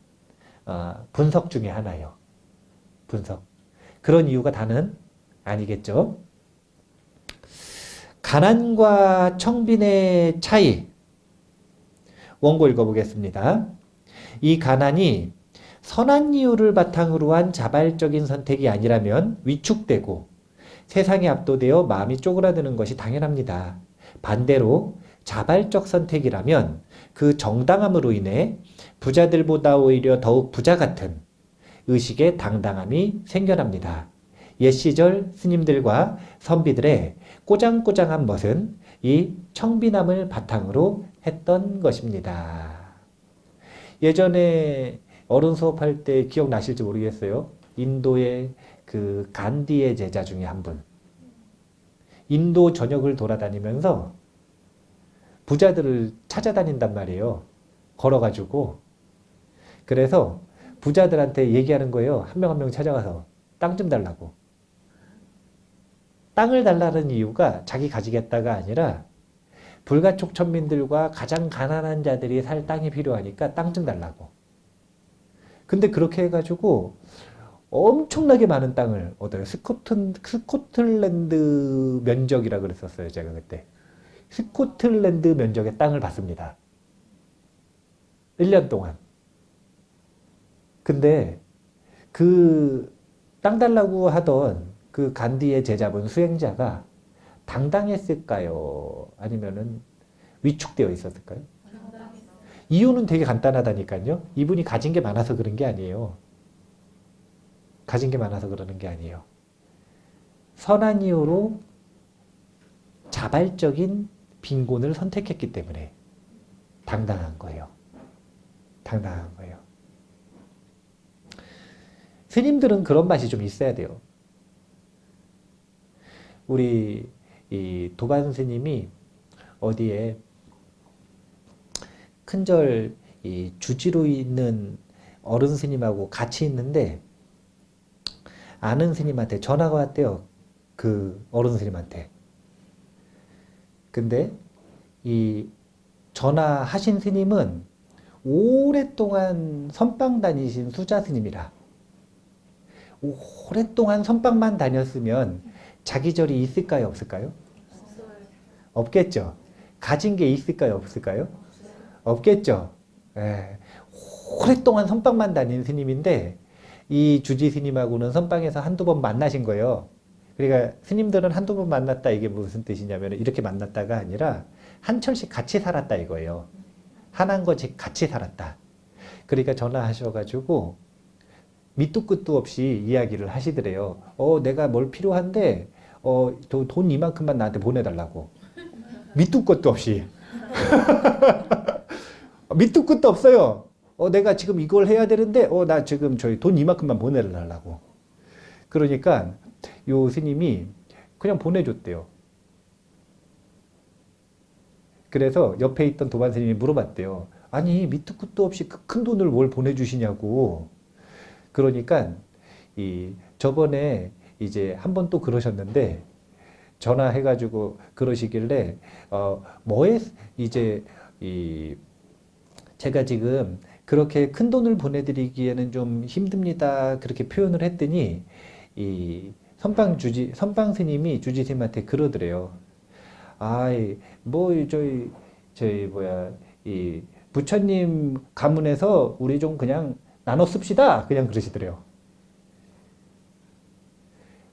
분석 중에 하나예요. 분석. 그런 이유가 다는 아니겠죠. 가난과 청빈의 차이. 원고 읽어보겠습니다. 이 가난이 선한 이유를 바탕으로 한 자발적인 선택이 아니라면 위축되고 세상에 압도되어 마음이 쪼그라드는 것이 당연합니다. 반대로 자발적 선택이라면 그 정당함으로 인해 부자들보다 오히려 더욱 부자 같은 의식의 당당함이 생겨납니다. 옛 시절 스님들과 선비들의 꼬장꼬장한 멋은 이 청빈함을 바탕으로 했던 것입니다. 예전에 어른 수업할 때 기억나실지 모르겠어요. 인도의 그 간디의 제자 중에 한 분. 인도 전역을 돌아다니면서 부자들을 찾아다닌단 말이에요. 걸어가지고. 그래서 부자들한테 얘기하는 거예요. 한 명 한 명 찾아가서 땅 좀 달라고. 땅을 달라는 이유가 자기 가지겠다가 아니라 불가촉 천민들과 가장 가난한 자들이 살 땅이 필요하니까 땅 좀 달라고. 근데 그렇게 해가지고 엄청나게 많은 땅을 얻어요. 스코틀랜드 면적이라 그랬었어요. 제가 그때. 스코틀랜드 면적의 땅을 받습니다. 1년 동안. 근데 그 땅 달라고 하던 그 간디의 제자분 수행자가 당당했을까요? 아니면은 위축되어 있었을까요? 이유는 되게 간단하다니까요. 이분이 가진 게 많아서 그런 게 아니에요. 가진 게 많아서 그러는 게 아니에요. 선한 이유로 자발적인 빈곤을 선택했기 때문에 당당한 거예요. 당당한 거예요. 스님들은 그런 맛이 좀 있어야 돼요. 우리 이 도반 스님이 어디에 큰절 이 주지로 있는 어른 스님하고 같이 있는데 아는 스님한테 전화가 왔대요. 그 어른 스님한테. 근데 이 전화하신 스님은 오랫동안 선방 다니신 수자 스님이라. 오랫동안 선방만 다녔으면 자기절이 있을까요? 없을까요? 없겠죠. 가진 게 있을까요? 없을까요? 없겠죠. 예. 오랫동안 선방만 다닌 스님인데 이 주지 스님하고는 선방에서 한두 번 만나신 거예요. 그러니까 스님들은 한두 번 만났다 이게 무슨 뜻이냐면 이렇게 만났다가 아니라 한 철씩 같이 살았다 이거예요. 한한거씩 같이 살았다. 그러니까 전화하셔가지고 밑도 끝도 없이 이야기를 하시더래요. 내가 뭘 필요한데 돈 이만큼만 나한테 보내달라고. 밑도 끝도 없이. 밑도 끝도 없어요. 내가 지금 이걸 해야 되는데 나 지금 저희 돈 이만큼만 보내달라고. 그러니까 요 스님이 그냥 보내줬대요. 그래서 옆에 있던 도반 스님이 물어봤대요. 아니 밑도 끝도 없이 그 큰 돈을 뭘 보내주시냐고. 그러니까 저번에 이제 한 번 또 그러셨는데 전화해가지고 그러시길래 이제 제가 지금 그렇게 큰 돈을 보내드리기에는 좀 힘듭니다. 그렇게 표현을 했더니 선방 스님이 주지 스님한테 그러더래요. 이 부처님 가문에서 우리 좀 그냥 나눠 씁시다. 그냥 그러시더래요.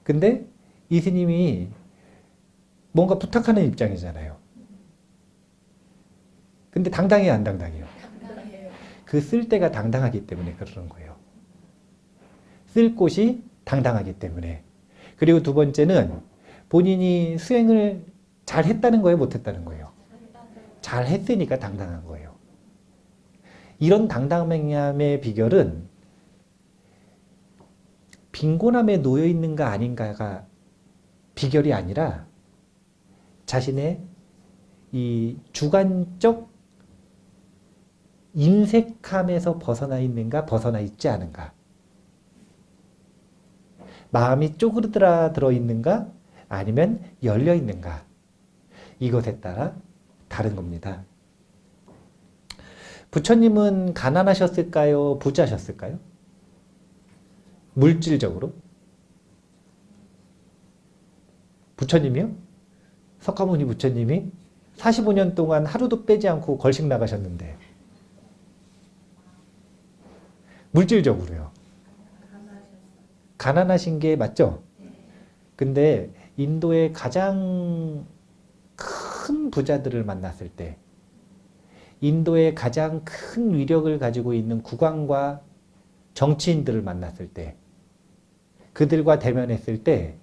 근데 이 스님이 뭔가 부탁하는 입장이잖아요. 근데 당당해요, 안 당당해요? 당당해요. 그 쓸 때가 당당하기 때문에 그러는 거예요. 쓸 곳이 당당하기 때문에. 그리고 두 번째는 본인이 수행을 잘 했다는 거예요, 못 했다는 거예요? 잘 했으니까 당당한 거예요. 이런 당당함의 비결은 빈곤함에 놓여 있는가 아닌가가 비결이 아니라 자신의 이 주관적 인색함에서 벗어나 있는가 벗어나 있지 않은가, 마음이 쪼그라들어 있는가 아니면 열려 있는가, 이것에 따라 다른 겁니다. 부처님은 가난하셨을까요? 부자셨을까요? 물질적으로? 부처님이요? 석가모니 부처님이 45년 동안 하루도 빼지 않고 걸식 나가셨는데 물질적으로요. 가난하신 게 맞죠? 근데 인도의 가장 큰 부자들을 만났을 때, 인도의 가장 큰 위력을 가지고 있는 국왕과 정치인들을 만났을 때, 그들과 대면했을 때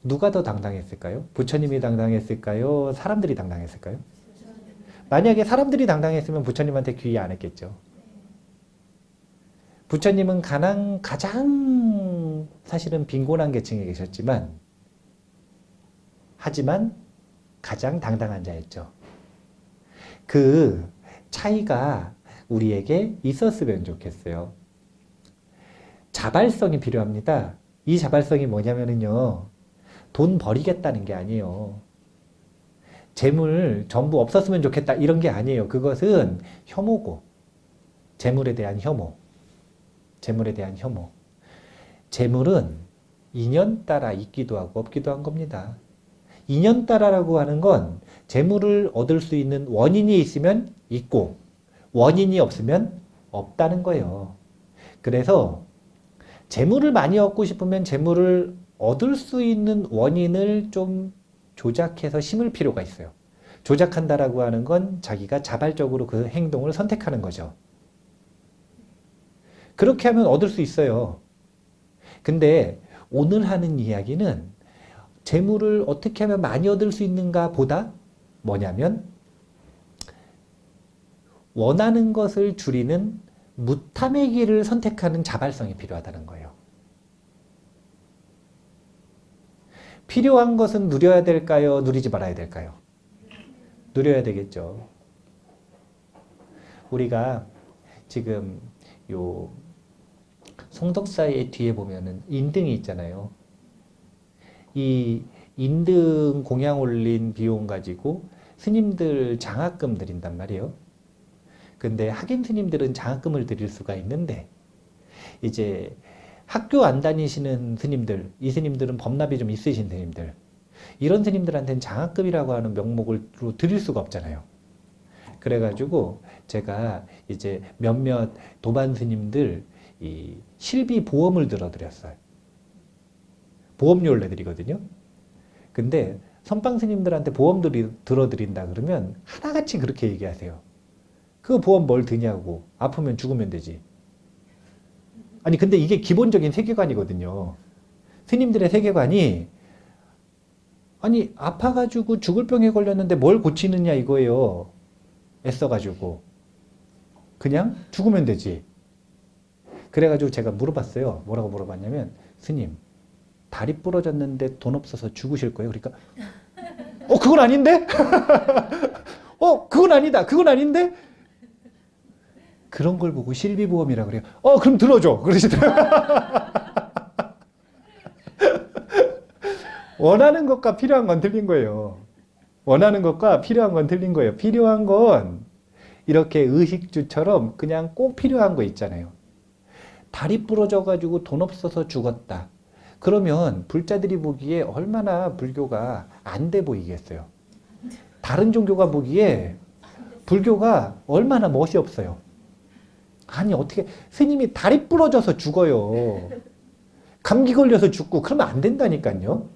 누가 더 당당했을까요? 부처님이 당당했을까요? 사람들이 당당했을까요? 만약에 사람들이 당당했으면 부처님한테 귀의 안 했겠죠. 부처님은 가장 사실은 빈곤한 계층에 계셨지만 하지만 가장 당당한 자였죠. 그 차이가 우리에게 있었으면 좋겠어요. 자발성이 필요합니다. 이 자발성이 뭐냐면요, 돈 버리겠다는 게 아니에요. 재물 전부 없었으면 좋겠다 이런 게 아니에요. 그것은 혐오고, 재물에 대한 혐오. 재물에 대한 혐오. 재물은 인연 따라 있기도 하고 없기도 한 겁니다. 인연 따라라고 하는 건 재물을 얻을 수 있는 원인이 있으면 있고 원인이 없으면 없다는 거예요. 그래서 재물을 많이 얻고 싶으면 재물을 얻을 수 있는 원인을 좀 조작해서 심을 필요가 있어요. 조작한다라고 하는 건 자기가 자발적으로 그 행동을 선택하는 거죠. 그렇게 하면 얻을 수 있어요. 근데 오늘 하는 이야기는 재물을 어떻게 하면 많이 얻을 수 있는가 보다 뭐냐면 원하는 것을 줄이는 무탐의 길을 선택하는 자발성이 필요하다는 거예요. 필요한 것은 누려야 될까요? 누리지 말아야 될까요? 누려야 되겠죠. 우리가 지금 요 송덕사의 뒤에 보면은 인등이 있잖아요. 이 인등 공양 올린 비용 가지고 스님들 장학금 드린단 말이에요. 근데 학임 스님들은 장학금을 드릴 수가 있는데 이제 학교 안 다니시는 스님들, 이 스님들은 법납이 좀 있으신 스님들, 이런 스님들한테는 장학금이라고 하는 명목으로 드릴 수가 없잖아요. 그래가지고 제가 이제 몇몇 도반 스님들 이 실비 보험을 들어드렸어요. 보험료를 내드리거든요. 근데 선방 스님들한테 보험 들어드린다 그러면 하나같이 그렇게 얘기하세요. 그 보험 뭘 드냐고. 아프면 죽으면 되지. 아니 근데 이게 기본적인 세계관이거든요. 스님들의 세계관이 아니 아파가지고 죽을 병에 걸렸는데 뭘 고치느냐 이거예요. 애써가지고. 그냥 죽으면 되지. 그래가지고 제가 물어봤어요. 뭐라고 물어봤냐면 스님 다리 부러졌는데 돈 없어서 죽으실 거예요? 그러니까 그건 아닌데? 그건 아니다. 그건 아닌데? 그런 걸 보고 실비보험이라 그래요. 그럼 들어줘. 그러시더라고요. 원하는 것과 필요한 건 틀린 거예요. 원하는 것과 필요한 건 틀린 거예요. 필요한 건 이렇게 의식주처럼 그냥 꼭 필요한 거 있잖아요. 다리 부러져가지고 돈 없어서 죽었다. 그러면 불자들이 보기에 얼마나 불교가 안 돼 보이겠어요. 다른 종교가 보기에 불교가 얼마나 멋이 없어요. 아니 어떻게 스님이 다리 부러져서 죽어요. 감기 걸려서 죽고 그러면 안 된다니까요.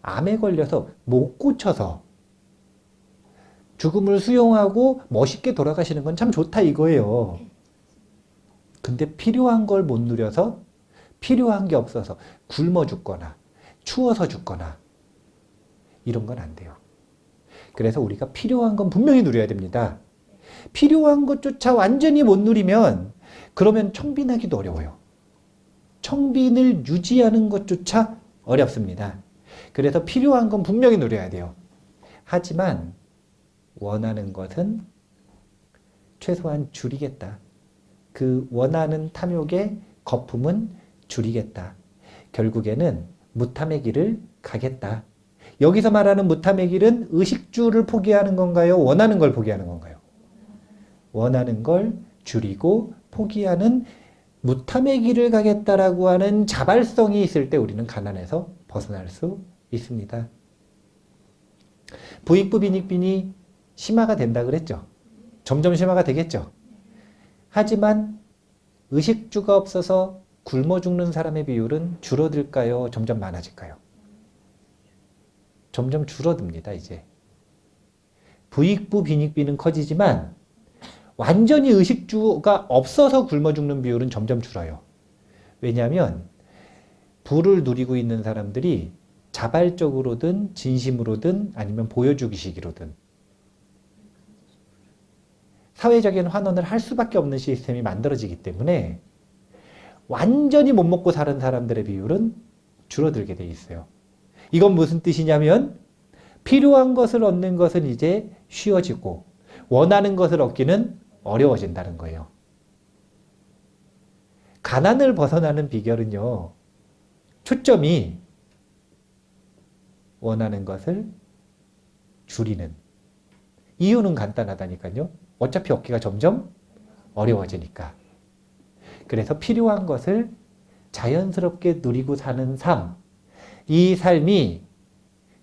암에 걸려서 못 고쳐서 죽음을 수용하고 멋있게 돌아가시는 건 참 좋다 이거예요. 근데 필요한 걸 못 누려서 필요한 게 없어서 굶어 죽거나 추워서 죽거나 이런 건 안 돼요. 그래서 우리가 필요한 건 분명히 누려야 됩니다. 필요한 것조차 완전히 못 누리면 그러면 청빈하기도 어려워요. 청빈을 유지하는 것조차 어렵습니다. 그래서 필요한 건 분명히 누려야 돼요. 하지만 원하는 것은 최소한 줄이겠다. 그 원하는 탐욕의 거품은 줄이겠다. 결국에는 무탐의 길을 가겠다. 여기서 말하는 무탐의 길은 의식주를 포기하는 건가요? 원하는 걸 포기하는 건가요? 원하는 걸 줄이고 포기하는 무탐의 길을 가겠다라고 하는 자발성이 있을 때 우리는 가난에서 벗어날 수 있습니다. 부익부 빈익빈이 심화가 된다 그랬죠. 점점 심화가 되겠죠. 하지만 의식주가 없어서 굶어 죽는 사람의 비율은 줄어들까요? 점점 많아질까요? 점점 줄어듭니다, 이제. 부익부 빈익빈은 커지지만 완전히 의식주가 없어서 굶어 죽는 비율은 점점 줄어요. 왜냐하면 부를 누리고 있는 사람들이 자발적으로든 진심으로든 아니면 보여주기식이로든 사회적인 환원을 할 수밖에 없는 시스템이 만들어지기 때문에 완전히 못 먹고 사는 사람들의 비율은 줄어들게 돼 있어요. 이건 무슨 뜻이냐면 필요한 것을 얻는 것은 이제 쉬워지고 원하는 것을 얻기는 어려워진다는 거예요. 가난을 벗어나는 비결은요. 초점이 원하는 것을 줄이는. 이유는 간단하다니까요. 어차피 얻기가 점점 어려워지니까. 그래서 필요한 것을 자연스럽게 누리고 사는 삶. 이 삶이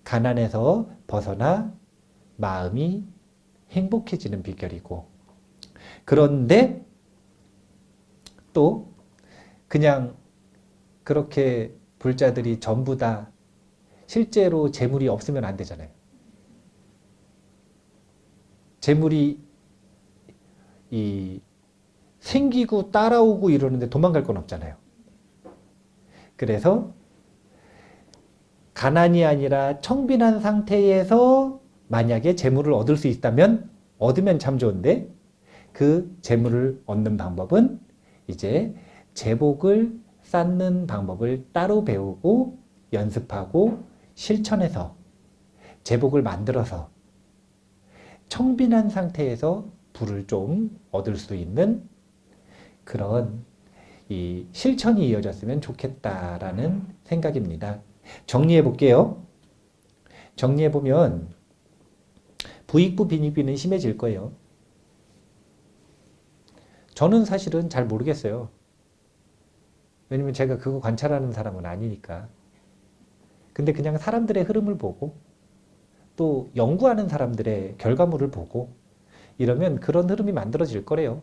가난에서 벗어나 마음이 행복해지는 비결이고, 그런데 또 그냥 그렇게 불자들이 전부 다 실제로 재물이 없으면 안 되잖아요. 재물이 생기고 따라오고 이러는데 도망갈 건 없잖아요. 그래서 가난이 아니라 청빈한 상태에서 만약에 재물을 얻을 수 있다면 얻으면 참 좋은데 그 재물을 얻는 방법은 이제 제복을 쌓는 방법을 따로 배우고 연습하고 실천해서 제복을 만들어서 청빈한 상태에서 부를 좀 얻을 수 있는 그런 이 실천이 이어졌으면 좋겠다라는 생각입니다. 정리해 볼게요. 정리해 보면 부익부 빈익빈은 심해질 거예요. 저는 사실은 잘 모르겠어요. 왜냐면 제가 그거 관찰하는 사람은 아니니까. 근데 그냥 사람들의 흐름을 보고 또 연구하는 사람들의 결과물을 보고 이러면 그런 흐름이 만들어질 거래요.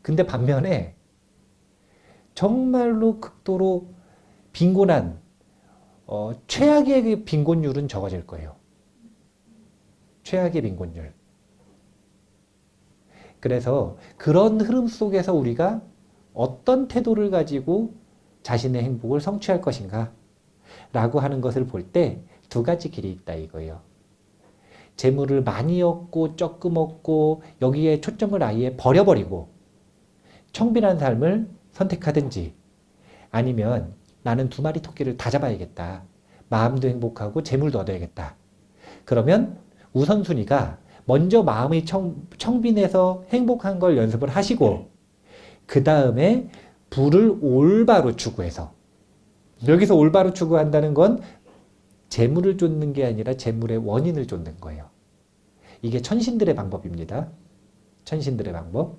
근데 반면에 정말로 극도로 빈곤한 최악의 빈곤율은 적어질 거예요. 최악의 빈곤율. 그래서 그런 흐름 속에서 우리가 어떤 태도를 가지고 자신의 행복을 성취할 것인가 라고 하는 것을 볼 때 두 가지 길이 있다 이거예요. 재물을 많이 얻고 조금 얻고 여기에 초점을 아예 버려버리고 청빈한 삶을 선택하든지 아니면 나는 두 마리 토끼를 다 잡아야겠다. 마음도 행복하고 재물도 얻어야겠다. 그러면 우선순위가 먼저 마음이 청빈해서 행복한 걸 연습을 하시고 그 다음에 부를 올바로 추구해서 여기서 올바로 추구한다는 건 재물을 쫓는 게 아니라 재물의 원인을 쫓는 거예요. 이게 천신들의 방법입니다. 천신들의 방법.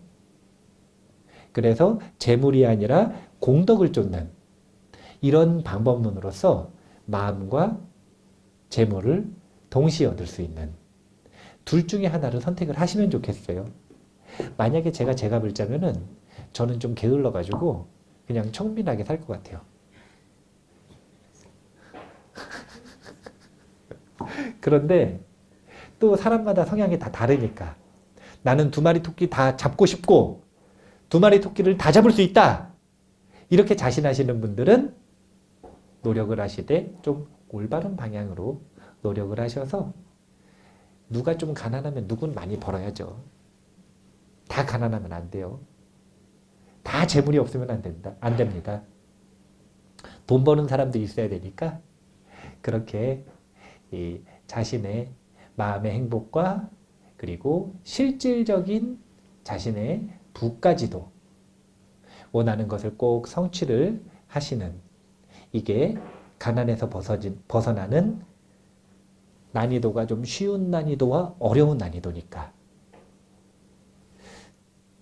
그래서 재물이 아니라 공덕을 쫓는 이런 방법론으로서 마음과 재물을 동시에 얻을 수 있는 둘 중에 하나를 선택을 하시면 좋겠어요. 만약에 제가 제갑을 짜면은 저는 좀 게을러가지고 그냥 청빈하게 살 것 같아요. 그런데 또 사람마다 성향이 다 다르니까 나는 두 마리 토끼 다 잡고 싶고 두 마리 토끼를 다 잡을 수 있다. 이렇게 자신하시는 분들은 노력을 하시되 좀 올바른 방향으로 노력을 하셔서 누가 좀 가난하면 누군 많이 벌어야죠. 다 가난하면 안 돼요. 다 재물이 없으면 안 된다. 안 됩니다. 돈 버는 사람도 있어야 되니까 그렇게 이 자신의 마음의 행복과 그리고 실질적인 자신의 부까지도 원하는 것을 꼭 성취를 하시는 이게 가난에서 벗어나는 난이도가 좀 쉬운 난이도와 어려운 난이도니까.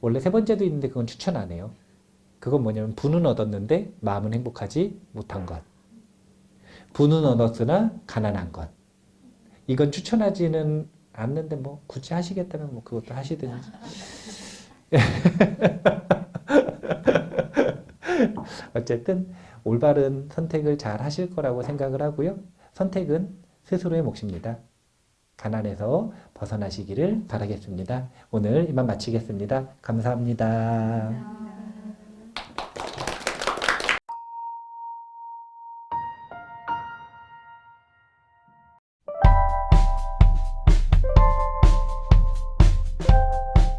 원래 세 번째도 있는데 그건 추천 안 해요. 그건 뭐냐면 부는 얻었는데 마음은 행복하지 못한 것. 부는 얻었으나 가난한 것. 이건 추천하지는 않는데 뭐 굳이 하시겠다면 뭐 그것도 하시든지. 어쨌든 올바른 선택을 잘 하실 거라고 생각을 하고요. 선택은 스스로의 몫입니다. 가난에서 벗어나시기를 바라겠습니다. 오늘 이만 마치겠습니다. 감사합니다.